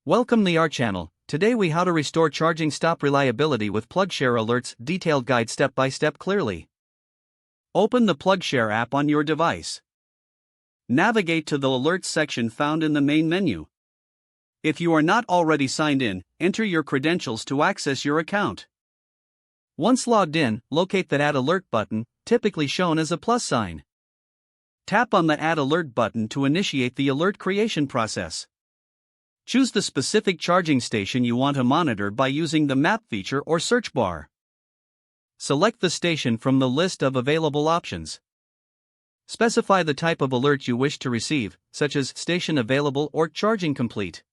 Welcome to our channel. Today we how to restore charging stop reliability with PlugShare alerts, detailed guide step by step clearly. Open the PlugShare app on your device. Navigate to the alerts section found in the main menu. If you are not already signed in, enter your credentials to access your account. Once logged in, locate the Add Alert button, typically shown as a plus sign. Tap on the Add Alert button to initiate the alert creation process. Choose the specific charging station you want to monitor by using the map feature or search bar. Select the station from the list of available options. Specify the type of alert you wish to receive, such as station available or charging complete.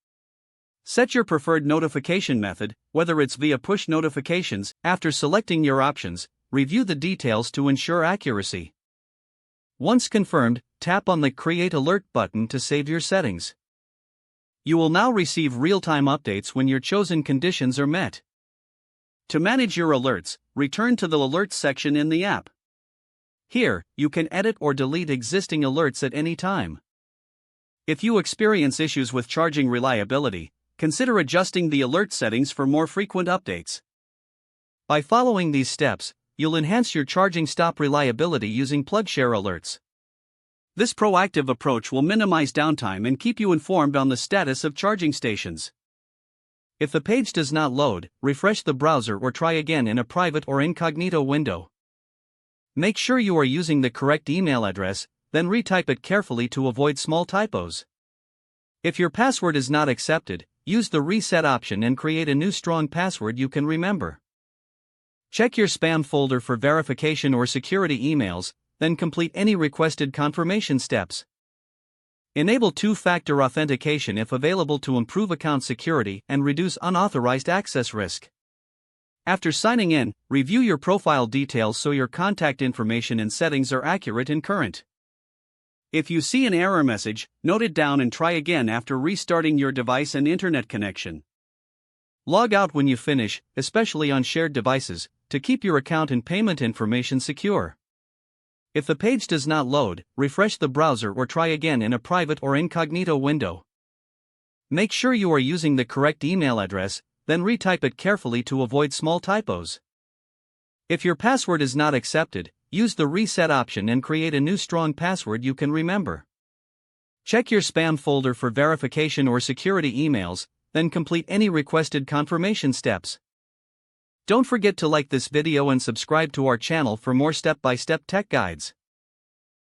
Set your preferred notification method, whether it's via push notifications. After selecting your options, review the details to ensure accuracy. Once confirmed, tap on the Create Alert button to save your settings. You will now receive real-time updates when your chosen conditions are met. To manage your alerts, return to the Alerts section in the app. Here, you can edit or delete existing alerts at any time. If you experience issues with charging reliability, consider adjusting the alert settings for more frequent updates. By following these steps, you'll enhance your charging stop reliability using PlugShare alerts. This proactive approach will minimize downtime and keep you informed on the status of charging stations. If the page does not load, refresh the browser or try again in a private or incognito window. Make sure you are using the correct email address, then retype it carefully to avoid small typos. If your password is not accepted, use the reset option and create a new strong password you can remember. Check your spam folder for verification or security emails, then complete any requested confirmation steps. Enable two-factor authentication if available to improve account security and reduce unauthorized access risk. After signing in, review your profile details so your contact information and settings are accurate and current. If you see an error message, note it down and try again after restarting your device and internet connection. Log out when you finish, especially on shared devices, to keep your account and payment information secure. If the page does not load, refresh the browser or try again in a private or incognito window. Make sure you are using the correct email address, then retype it carefully to avoid small typos. If your password is not accepted, use the reset option and create a new strong password you can remember. Check your spam folder for verification or security emails, then complete any requested confirmation steps. Don't forget to like this video and subscribe to our channel for more step-by-step tech guides.